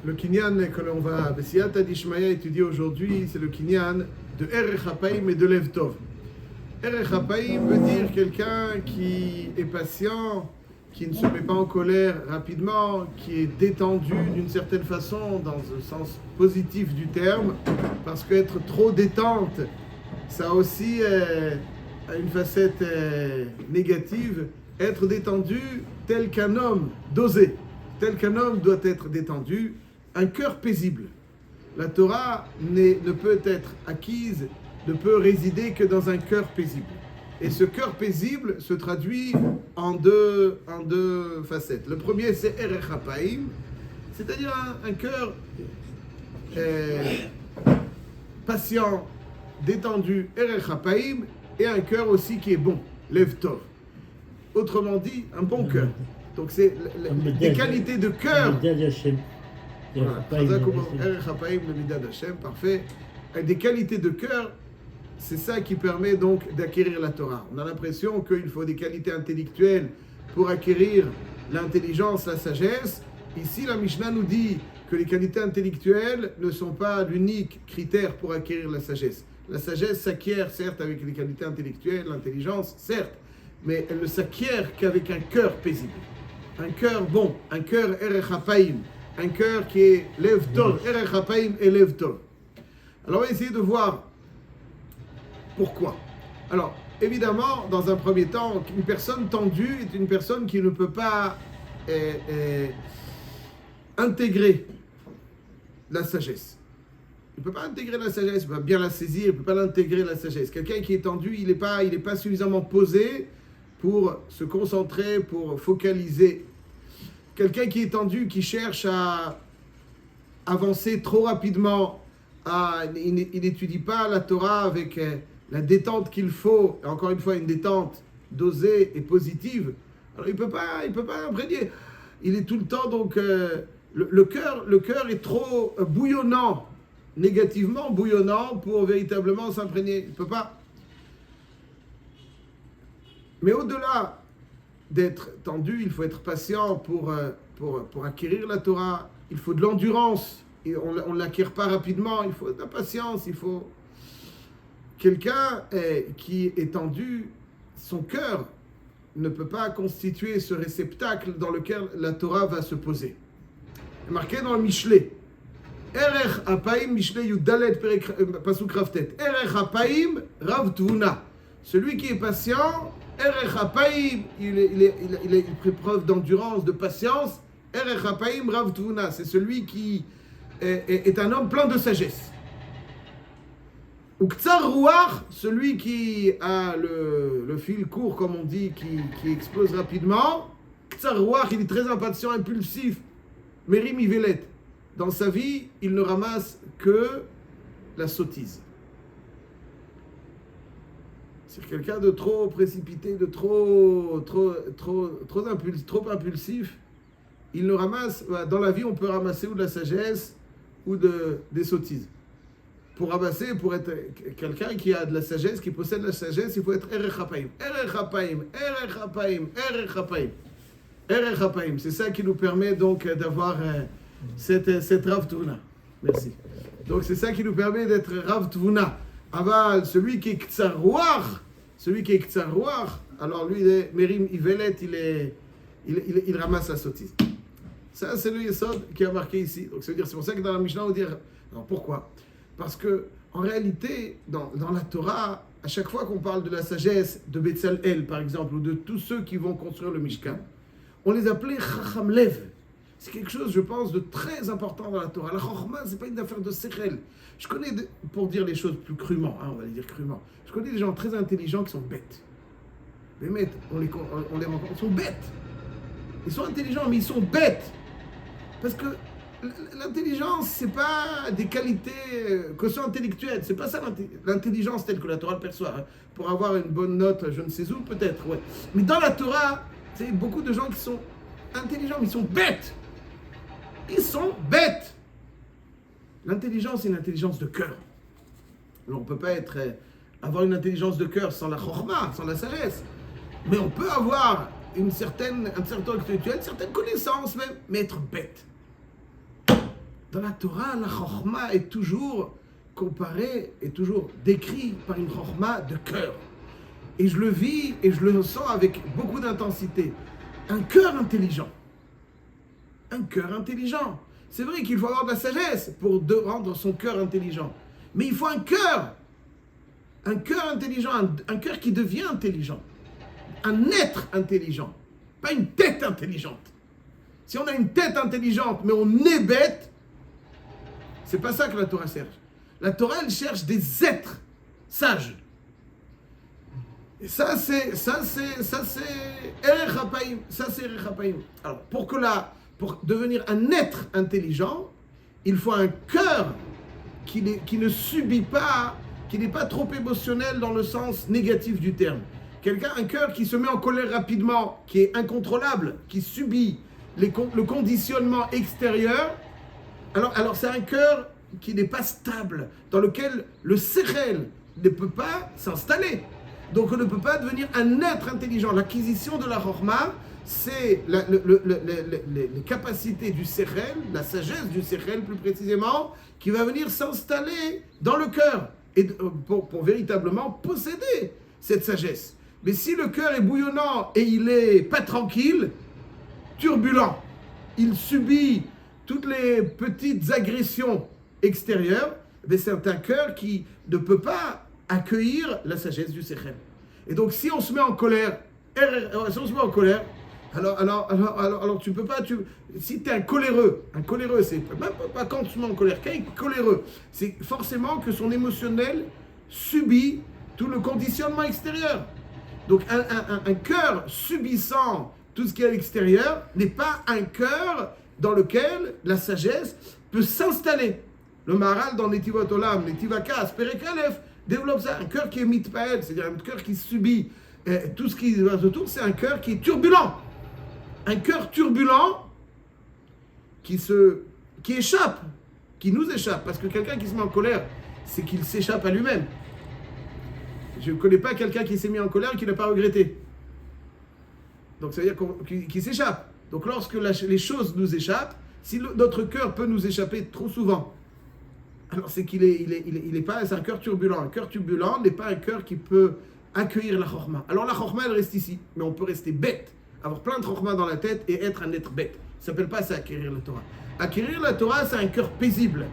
Le kinyan que l'on va Bessiyata d'Ishmaïa étudier aujourd'hui, c'est le kinyan de Erech HaPaim et de Lev Tov. Erech HaPaim veut dire quelqu'un qui est patient, qui ne se met pas en colère rapidement, qui est détendu d'une certaine façon, dans le sens positif du terme, parce qu'être trop détente, ça a aussi une facette négative. Être détendu tel qu'un homme dosé, tel qu'un homme doit être détendu, un cœur paisible. La Torah ne peut être acquise, ne peut résider que dans un cœur paisible. Et ce cœur paisible se traduit en deux facettes. Le premier, c'est Erech HaPaim, c'est-à-dire un cœur patient, détendu, Erech HaPaim, et un cœur aussi qui est bon, Lev Tov. Autrement dit, un bon cœur. Donc c'est des qualités de cœur. Erech HaPaim, le Midad Hashem, parfait. Des qualités de cœur, c'est ça qui permet donc d'acquérir la Torah. On a l'impression qu'il faut des qualités intellectuelles pour acquérir l'intelligence, la sagesse. Ici, la Mishnah nous dit que les qualités intellectuelles ne sont pas l'unique critère pour acquérir la sagesse. La sagesse s'acquiert certes avec les qualités intellectuelles, l'intelligence, certes, mais elle ne s'acquiert qu'avec un cœur paisible. Un cœur bon, un cœur Erech HaPaim, un cœur qui est Lev Tov, Erech HaPaim et Lev Tov. Alors on va essayer de voir pourquoi. Alors, évidemment, dans un premier temps, une personne tendue est une personne qui ne peut pas intégrer la sagesse. Il ne peut pas intégrer la sagesse, il ne peut pas bien la saisir, il ne peut pas l'intégrer la sagesse. Quelqu'un qui est tendu, il n'est pas suffisamment posé pour se concentrer, pour focaliser. Quelqu'un qui est tendu, qui cherche à avancer trop rapidement, il n'étudie pas la Torah avec la détente qu'il faut, et encore une fois une détente dosée et positive, alors il peut pas imprégner. Il est tout le temps donc le cœur est trop bouillonnant, négativement bouillonnant pour véritablement s'imprégner. Il peut pas. Mais au-delà d'être tendu, il faut être patient pour acquérir la Torah. Il faut de l'endurance. Et on ne l'acquiert pas rapidement. Il faut de la patience. Il faut quelqu'un qui est tendu, son cœur ne peut pas constituer ce réceptacle dans lequel la Torah va se poser. C'est marqué dans le Mishlei. Erech HaPaim, Mishlei Yudalet Pasuk Raftet. Erech HaPaim Rav Tvuna. Celui qui est patient, Erech HaPaim, il fait preuve d'endurance, de patience. Erech HaPaim Rav Tvuna, c'est celui qui est un homme plein de sagesse. Ou Ktsar Ruach, celui qui a le fil court, comme on dit, qui explose rapidement. Ktsar Ruach, il est très impatient, impulsif. Merim Ivelet. Dans sa vie, il ne ramasse que la sottise. C'est quelqu'un de trop précipité, de trop impulsif. Il ne ramasse, dans la vie, on peut ramasser ou de la sagesse ou des sottises. Pour ramasser, pour être quelqu'un qui a de la sagesse, qui possède la sagesse, il faut être Erech HaPaim. Erech HaPaim, Erech HaPaim, Erech HaPaim. Erech HaPaim, c'est ça qui nous permet donc d'avoir cette Rav Tvuna. Merci. Donc c'est ça qui nous permet d'être Rav Tvuna. Aval, celui qui est Ktsar Ruach, alors lui, il est Merim Ivelet, il ramasse la sottise. Ça, c'est le Yesod qui a marqué ici. Donc, ça veut dire, c'est pour ça que dans la Mishnah, on dit. Alors, pourquoi? Parce que, en réalité, dans la Torah, à chaque fois qu'on parle de la sagesse de Betzalel, par exemple, ou de tous ceux qui vont construire le Mishkan, on les appelait Chacham Lev. C'est quelque chose, je pense, de très important dans la Torah. La Chochma, c'est pas une affaire de Sechel. Je connais, pour dire les choses plus crûment, on va les dire crûment, je connais des gens très intelligents qui sont bêtes. Les maîtres, on les rencontre, ils sont bêtes. Ils sont intelligents, mais ils sont bêtes. Parce que l'intelligence, c'est pas des qualités que sont intellectuelles. C'est pas ça l'intelligence telle que la Torah le perçoit. Hein. Pour avoir une bonne note, je ne sais où, peut-être, ouais. Mais dans la Torah, c'est beaucoup de gens qui sont intelligents, mais ils sont bêtes. Ils sont bêtes. L'intelligence, c'est une intelligence de cœur. Alors, on ne peut pas avoir une intelligence de cœur sans la chorma, sans la sagesse. Mais on peut avoir un certain intellectuel, une certaine connaissance même, mais être bête. Dans la Torah, la chorma est toujours comparée, est toujours décrite par une chorma de cœur. Et je le vis et je le sens avec beaucoup d'intensité. Un cœur intelligent. Un cœur intelligent. C'est vrai qu'il faut avoir de la sagesse pour rendre son cœur intelligent. Mais il faut un cœur intelligent, un cœur qui devient intelligent. Un être intelligent, pas une tête intelligente. Si on a une tête intelligente, mais on est bête, c'est pas ça que la Torah cherche. La Torah, elle cherche des êtres sages. Et ça, c'est Erech HaPaim. Ça, c'est Erech HaPaim. Alors, pour devenir un être intelligent, il faut un cœur qui ne subit pas, qui n'est pas trop émotionnel dans le sens négatif du terme. Un cœur qui se met en colère rapidement, qui est incontrôlable, qui subit le conditionnement extérieur. Alors c'est un cœur qui n'est pas stable, dans lequel le sechel ne peut pas s'installer. Donc on ne peut pas devenir un être intelligent. L'acquisition de la chorma, c'est les capacités du sechel, la sagesse du sechel plus précisément, qui va venir s'installer dans le cœur et pour véritablement posséder cette sagesse. Mais si le cœur est bouillonnant et il n'est pas tranquille, turbulent, il subit toutes les petites agressions extérieures, mais c'est un cœur qui ne peut pas accueillir la sagesse du sechel. Et donc si on se met en colère, alors tu peux pas, si tu es un coléreux, c'est même pas quand tu te mets en colère, quelqu'un est coléreux, c'est forcément que son émotionnel subit tout le conditionnement extérieur. Donc un cœur subissant tout ce qui est à l'extérieur n'est pas un cœur dans lequel la sagesse peut s'installer. Le Maharal dans Netivot Olam, Netivakas, Perek Aleph, développe ça. Un cœur qui est mitpael, c'est-à-dire un cœur qui subit tout ce qui va autour, c'est un cœur qui est turbulent. Un cœur turbulent qui échappe, qui nous échappe. Parce que quelqu'un qui se met en colère, c'est qu'il s'échappe à lui-même. Je ne connais pas quelqu'un qui s'est mis en colère et qui n'a pas regretté. Donc ça veut dire qu'il s'échappe. Donc lorsque les choses nous échappent, si notre cœur peut nous échapper trop souvent, alors c'est qu'il est pas, c'est un cœur turbulent. Un cœur turbulent n'est pas un cœur qui peut accueillir la chorma. Alors la chorma, elle reste ici, mais on peut rester bête, avoir plein de chorma dans la tête et être un être bête. Ça ne s'appelle pas ça acquérir la Torah. Acquérir la Torah, c'est un cœur paisible,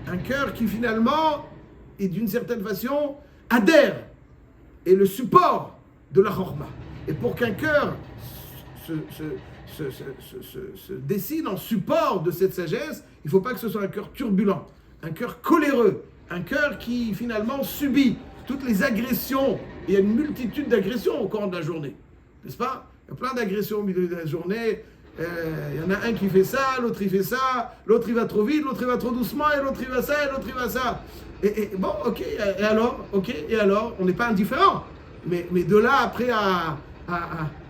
un cœur qui finalement, et d'une certaine façon, adhère, est le support de la chorma. Et pour qu'un cœur se dessine en support de cette sagesse, il ne faut pas que ce soit un cœur turbulent, un cœur coléreux, un cœur qui finalement subit toutes les agressions. Il y a une multitude d'agressions au cours de la journée, n'est-ce pas? Il y a plein d'agressions au milieu de la journée. Il y en a un qui fait ça, l'autre il fait ça, l'autre il va trop vite, l'autre il va trop doucement, et l'autre il va ça, et l'autre il va ça. Et bon, ok, et alors, on n'est pas indifférent. Mais de là après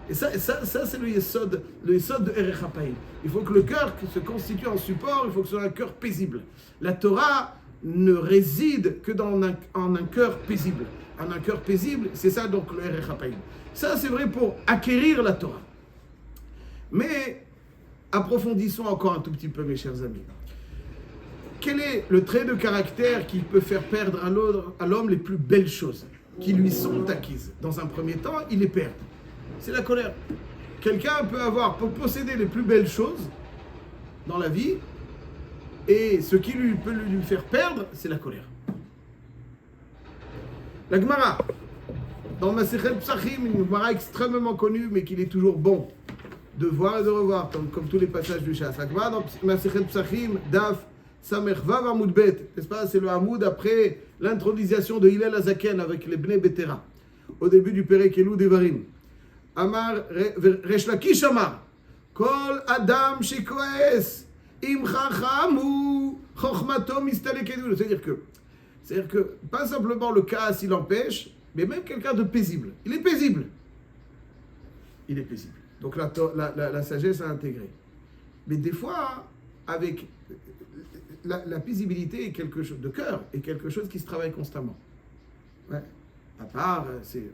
et ça c'est le yesod de Erech HaPaim. Il faut que le cœur se constitue en support, il faut que ce soit un cœur paisible. La Torah ne réside que en un cœur paisible. En un cœur paisible, c'est ça donc le Erech HaPaim. Ça c'est vrai pour acquérir la Torah. Mais approfondissons encore un tout petit peu, mes chers amis. Quel est le trait de caractère qui peut faire perdre à l'homme les plus belles choses qui lui sont acquises? Dans un premier temps, il les perd. C'est la colère. Quelqu'un peut posséder les plus belles choses dans la vie, et ce qui peut lui faire perdre, c'est la colère. La Gemara, dans Masechet Psachim, une Gemara extrêmement connue, mais qu'il est toujours bon de voir et de revoir, comme tous les passages du Shas. La Gemara dans Masechet Psachim, Daf Samech Vav Amoud Bet, n'est-ce pas? C'est le Hamoud après l'intronisation de Hillel Azaken avec les Bnei Betera, au début du Perek Elul Devarim. Amar Resh Lakish Amar Kol Adam Shekoes Im Chachamu Chochmato Mistalekedu. C'est-à-dire que pas simplement le cas s'il empêche, mais même quelqu'un de paisible. Il est paisible. Il est paisible. Donc la sagesse à intégrer. Mais des fois, avec la paisibilité est quelque chose de cœur, est quelque chose qui se travaille constamment. Ouais. À part, c'est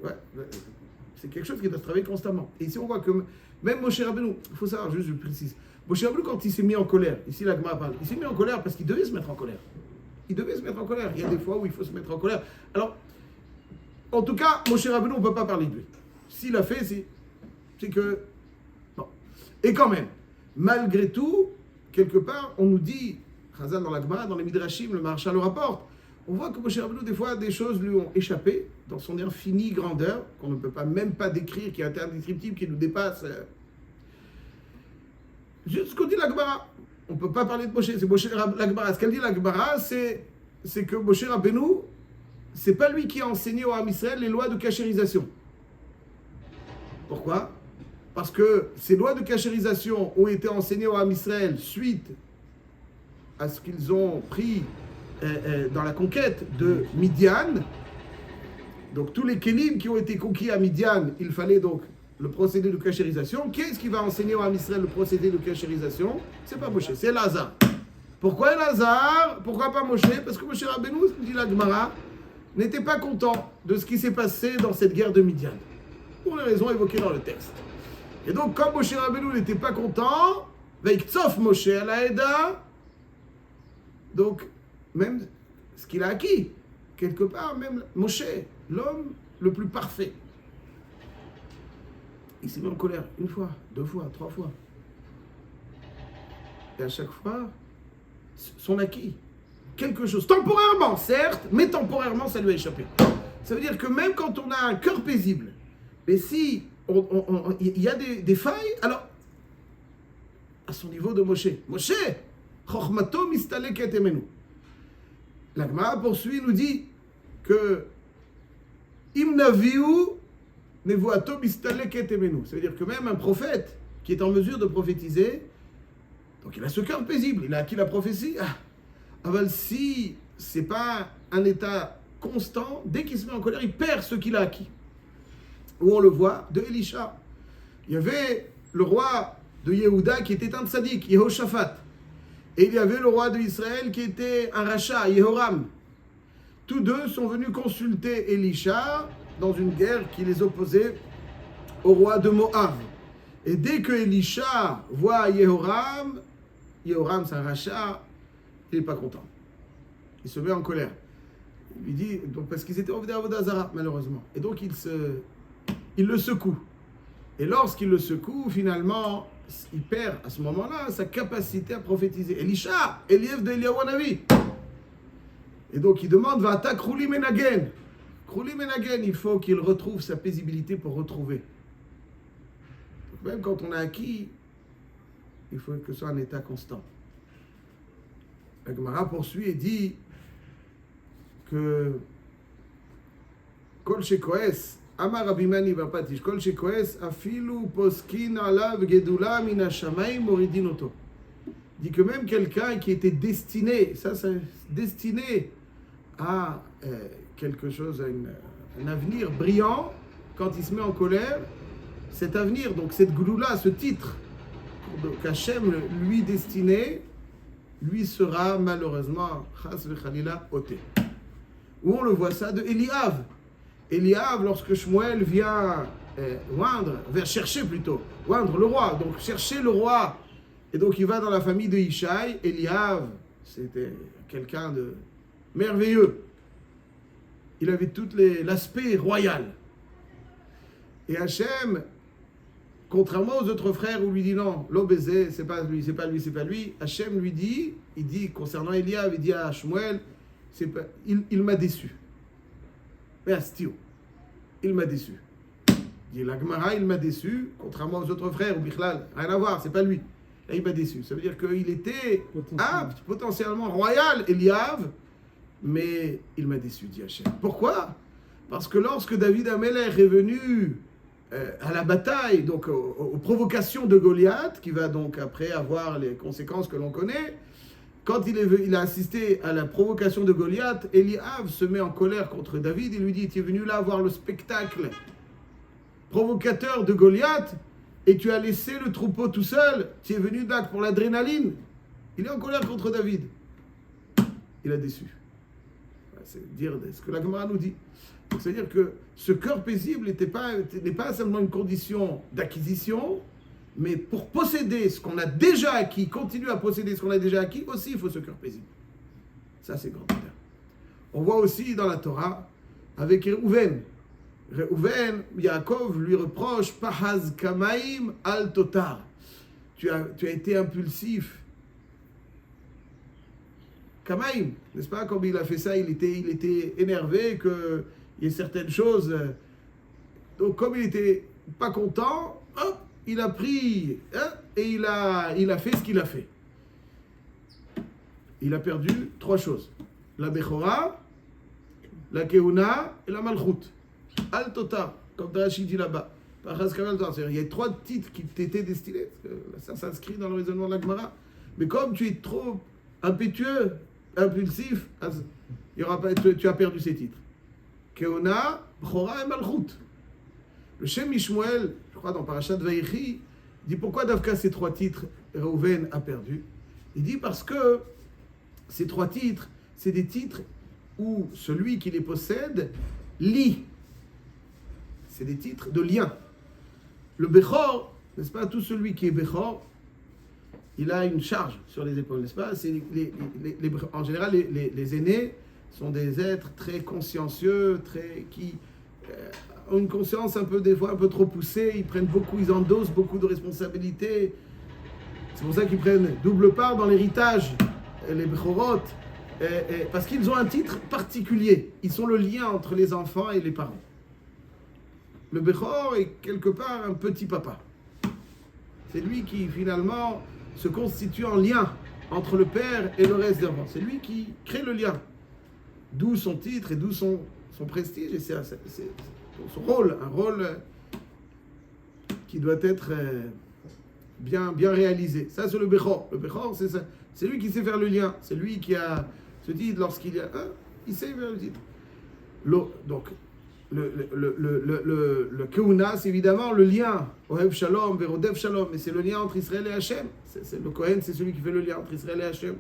quelque chose qui doit se travailler constamment. Et ici, on voit que même Moshe Rabbeinu, il faut savoir, juste je précise, Moshe Rabbeinu, quand il s'est mis en colère, ici la Gemara parle, il s'est mis en colère parce qu'il devait se mettre en colère. Il devait se mettre en colère. Il y a des fois où il faut se mettre en colère. Alors, en tout cas, Moshe Rabbeinu, on ne peut pas parler de lui. S'il a fait, c'est que... Bon. Et quand même, malgré tout, quelque part, on nous dit, Chazal dans la Gemara, dans les Midrashim, le Maharshal le rapporte, on voit que Moshe Rabbeinu, des fois, des choses lui ont échappé dans son infinie grandeur, qu'on ne peut pas même pas décrire, qui est interdescriptible, qui nous dépasse. Juste ce qu'on dit la Gemara. On ne peut pas parler de Moshe, c'est Moshe la Gemara. Ce qu'elle dit la Gemara, c'est que Moshe Rabbeinu, c'est pas lui qui a enseigné au Ham Israël les lois de cachérisation. Pourquoi? Parce que ces lois de cachérisation ont été enseignées au Ham Israël suite à ce qu'ils ont pris dans la conquête de Midian. Donc tous les kélim qui ont été conquis à Midian, il fallait donc le procédé de cachérisation. Qui est-ce qui va enseigner au Ham Israël le procédé de cachérisation? C'est pas Moshe, c'est Elazar. Pourquoi Elazar? Pourquoi pas Moshe? Parce que Moshe Rabbeinu, dit la Gemara, n'était pas content de ce qui s'est passé dans cette guerre de Midian, pour les raisons évoquées dans le texte. Et donc, comme Moshe Rabbeinu n'était pas content, Veiktsov Moshe à la Eda, donc, même ce qu'il a acquis, quelque part, même Moshe, l'homme le plus parfait, il s'est mis en colère une fois, deux fois, trois fois. Et à chaque fois, son acquis, quelque chose, temporairement, certes, mais temporairement, ça lui a échappé. Ça veut dire que même quand on a un cœur paisible, mais si il y a des failles, alors, à son niveau de Moshe, Moshe, Chochmato mistaleket emenu. La Gemara poursuit, nous dit que Imnaviu nevuato mistaleket emenu. Ça veut dire que même un prophète qui est en mesure de prophétiser, donc il a ce cœur paisible, il a acquis la prophétie. Aval, si c'est pas un état constant, dès qu'il se met en colère, il perd ce qu'il a acquis. Où on le voit de Elisha. Il y avait le roi de Yehuda qui était un tzaddik, Yehoshaphat. Et il y avait le roi d'Israël qui était un rachat, Yehoram. Tous deux sont venus consulter Elisha dans une guerre qui les opposait au roi de Moab. Et dès que Elisha voit Yehoram, Yehoram c'est un rachat, il n'est pas content. Il se met en colère. Il lui dit, donc parce qu'ils étaient revenus à Avodah Zara, malheureusement. Et donc il le secoue. Et lorsqu'il le secoue, finalement, il perd à ce moment-là sa capacité à prophétiser. Elisha, Eliyev de Eliyahu Hanavi. Et donc il demande, Va'ata Krouli Menagen. Krouli Menagen, il faut qu'il retrouve sa paisibilité pour retrouver. Donc même quand on a acquis, il faut que ce soit un état constant. La Gemara poursuit et dit que Kol shekoes, Amar Rabbi Mani bar Patish, Kol shekoes, afilu poskin alav gedula min hashamayim moridin oto. Dit que même quelqu'un qui était destiné, destiné à quelque chose, à un avenir brillant, quand il se met en colère, cet avenir, donc cette gouloula, ce titre qu'Hachem lui destinait, lui sera malheureusement, chas v'chalila, ôté. Où on le voit ça de Eliav. Eliav, lorsque Shmuel vient oindre le roi, donc chercher le roi, et donc il va dans la famille de Ishaï. Eliav, c'était quelqu'un de merveilleux. Il avait tout l'aspect royal. Et Hachem, contrairement aux autres frères où lui dit non, l'obésé, c'est pas lui, c'est pas lui, c'est pas lui, Hachem lui dit, il dit concernant Eliav, il dit à Shmuel, il m'a déçu. Mais Astio, il m'a déçu. Il dit la Gemara, il m'a déçu, contrairement aux autres frères, ou Bichlal, rien à voir, c'est pas lui. Là, il m'a déçu. Ça veut dire qu'il était apte, potentiellement royal, Eliav, mais il m'a déçu, dit Hachem. Pourquoi? Parce que lorsque David Amelech est venu à la bataille, donc aux provocations de Goliath, qui va donc après avoir les conséquences que l'on connaît, quand il a assisté à la provocation de Goliath, Eliav se met en colère contre David et lui dit, tu es venu là voir le spectacle provocateur de Goliath et tu as laissé le troupeau tout seul, tu es venu là pour l'adrénaline. Il est en colère contre David. Il a déçu. C'est dire ce que la Gemara nous dit. C'est-à-dire que ce cœur paisible n'est pas seulement une condition d'acquisition, Mais pour posséder ce qu'on a déjà acquis, continuer à posséder ce qu'on a déjà acquis, aussi il faut ce cœur paisible. Ça c'est grand. On voit aussi dans la Torah, avec Reuven, Yaakov lui reproche Pahaz Kamaim al Totar. Tu as été impulsif. Kamaim, n'est-ce pas? Comme il a fait ça, il était énervé qu'il y ait certaines choses. Donc, comme il n'était pas content, hop, il a pris et il a fait ce qu'il a fait. Il a perdu 3 choses: la Bechora, la Keuna et la Malchut. Al Totar, comme Rashi dit là-bas. Il y a 3 titres qui t'étaient destinés. Ça s'inscrit dans le raisonnement de la Gemara. Mais comme tu es trop impétueux, impulsif, il y aura pas, tu as perdu ces titres. Keuna, Bechora et Malchut. Le Shem Mishmuel, je crois dans Parashat Vayechi, dit pourquoi Davka ces 3 titres Reuven a perdu. Il dit parce que ces 3 titres, c'est des titres où celui qui les possède lie. C'est des titres de lien. Le Bechor, n'est-ce pas, tout celui qui est Bechor, il a une charge sur les épaules, n'est-ce pas? C'est en général, les aînés sont des êtres très consciencieux, qui ont une conscience des fois un peu trop poussée, ils endossent beaucoup de responsabilités. C'est pour ça qu'ils prennent double part dans l'héritage, les Bechorot, parce qu'ils ont un titre particulier. Ils sont le lien entre les enfants et les parents. Le Bechor est quelque part un petit papa. C'est lui qui finalement se constitue en lien entre le père et le reste des enfants. C'est lui qui crée le lien. D'où son titre et d'où son prestige. Et c'est son rôle, un rôle qui doit être bien réalisé. Ça, c'est le Bechor. Le Bechor, c'est ça. C'est lui qui sait faire le lien. C'est lui qui a ce titre lorsqu'il y a un, il sait faire le titre. Donc, le Keuna, c'est évidemment le lien. Ohev Shalom, Verodev Shalom. Mais c'est le lien entre Israël et Hachem. Le Kohen, c'est celui qui fait le lien entre Israël et Hachem.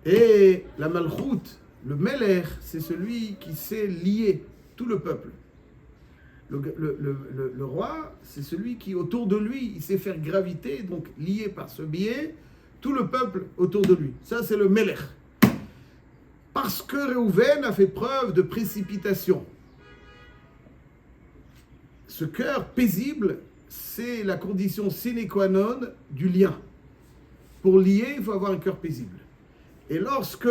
Et la Malchut, le Melech, c'est celui qui sait lier tout le peuple. Le roi, c'est celui qui, autour de lui, il sait faire graviter, donc lier par ce biais, tout le peuple autour de lui. Ça, c'est le Melech. Parce que Reuven a fait preuve de précipitation. Ce cœur paisible, c'est la condition sine qua non du lien. Pour lier, il faut avoir un cœur paisible. Et lorsque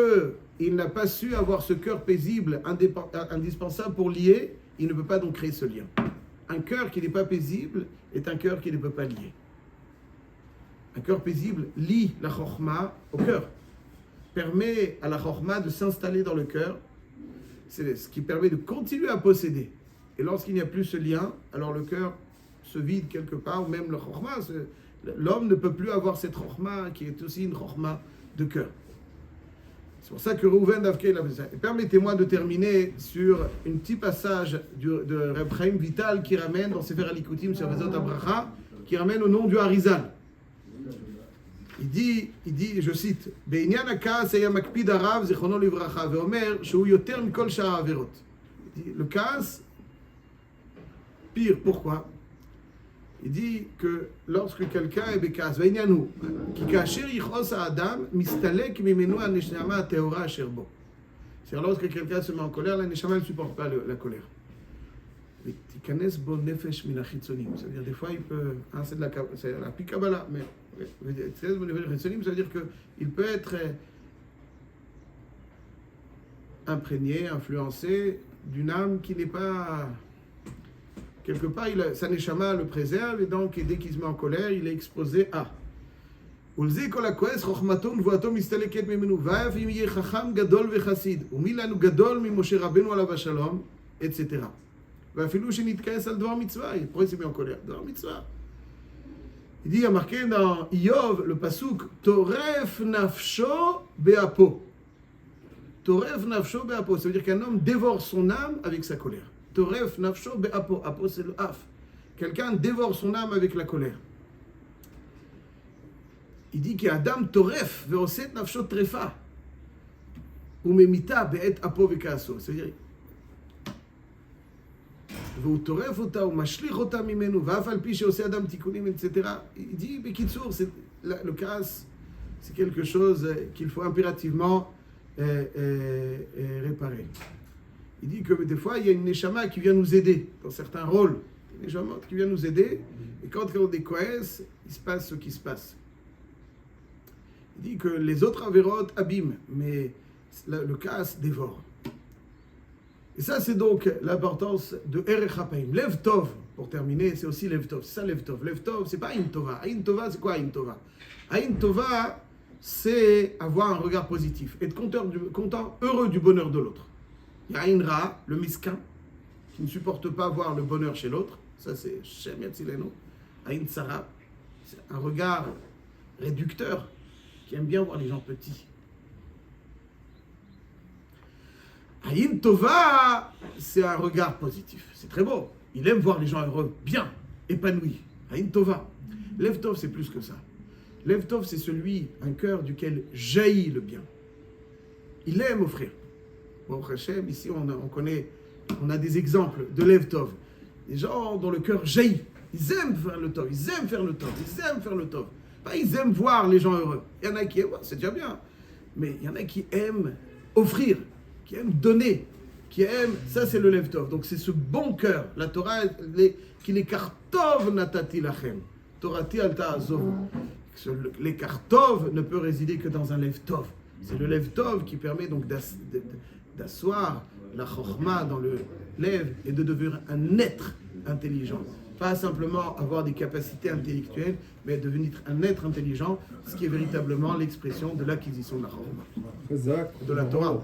il n'a pas su avoir ce cœur paisible indispensable pour lier, il ne peut pas donc créer ce lien. Un cœur qui n'est pas paisible est un cœur qui ne peut pas lier. Un cœur paisible lie la chorma au cœur, permet à la chorma de s'installer dans le cœur, c'est ce qui permet de continuer à posséder. Et lorsqu'il n'y a plus ce lien, alors le cœur se vide quelque part, ou même le chorma, l'homme ne peut plus avoir cette chorma qui est aussi une chorma de cœur. C'est pour ça que Reuven Davke l'a fait ça. Et permettez-moi de terminer sur un petit passage de Reb Chaim Vital qui ramène dans Sefer Alikutim sur Vezot Abracha, qui ramène au nom du Harizal. Il dit, je cite, Be'inyan ha'kas haya makpid harav zichrono livracha ve'omer shehu yoter mikol sha'ar ha'averot. Le kas, pire, pourquoi? Il dit que lorsque quelqu'un est bekas, ve'inyan hu, ki kasher yichos ha'adam mistalek mimenu ha'neshama ha'teora asher bo. C'est-à-dire lorsque quelqu'un se met en colère, la neshama ne supporte pas la colère. Tikanes bo nefesh min hachitzonim. C'est-à-dire des fois il peut, c'est la pikabala, mais ça veut dire qu'il peut être imprégné, influencé d'une âme qui n'est pas... Quelque part, sa neshama le préserve, et donc dès qu'il se met en colère, il est exposé à... ולזה כל הכועס חוכמתו ונבואתו מסתלקת ממנו, ואף אם יהיה חכם גדול וחסיד, ומי לנו גדול ממשה רבנו עליו השלום, etc. ואפילו שנתכעס על דבר מצווה, pourquoi il s'est mis en colère? דבר מצווה. Il dit, il y a marqué dans Iyov, le pasuk, Toref nafsho be'apo. Toref nafsho be'apo. Ça veut dire qu'un homme dévore son âme avec sa colère. Toref nafsho be'apo. Apo, c'est le af. Quelqu'un dévore son âme avec la colère. Il dit qu'il y a Adam Toref ve'oset nafsho trefa. Ou memita be'et apo ve'kaaso. C'est-à-dire, etc. Il dit, mais Kitsour, le casse, c'est quelque chose qu'il faut impérativement réparer. Il dit que des fois, il y a une neshama qui vient nous aider dans certains rôles. Une neshama qui vient nous aider, et quand on décoesse, il se passe ce qui se passe. Il dit que les autres avérotes abîment, mais le casse dévore. Et ça, c'est donc l'importance de Erech HaPaim. Lev Tov, pour terminer, c'est aussi Lev Tov. C'est ça, Lev Tov. Lev Tov, c'est pas Aïn Tova. Aïn Tova, c'est quoi Aïn Tova? Aïn Tova, c'est avoir un regard positif, être content, heureux du bonheur de l'autre. Il y a Aïn Ra, le misquin, qui ne supporte pas voir le bonheur chez l'autre. Ça, c'est Shem Yatzileno. Aïn Tsara, c'est un regard réducteur, qui aime bien voir les gens petits. Aïn Tova, c'est un regard positif. C'est très beau. Il aime voir les gens heureux, bien, épanouis. Aïn Tova. Lev Tov, c'est plus que ça. Lev Tov, c'est un cœur duquel jaillit le bien. Il aime offrir. Bon, Hachem, ici, on a des exemples de Lev Tov. Des gens dont le cœur jaillit. Ils aiment faire le Tov, ils aiment faire le Tov, ils aiment faire le Tov. Enfin, ils aiment voir les gens heureux. Il y en a qui aiment, c'est déjà bien. Mais il y en a qui aiment offrir, qui aiment donner, qui aiment, ça c'est le Lev Tov. Donc c'est ce bon cœur. La Torah, qui les kartov natati lachem. Torati alta azov. Les kartov ne peut résider que dans un Lev Tov. C'est le Lev Tov qui permet donc d'asseoir la chorma dans le Lev et de devenir un être intelligent. Pas simplement avoir des capacités intellectuelles, mais devenir un être intelligent, ce qui est véritablement l'expression de l'acquisition de la chorma, de la Torah.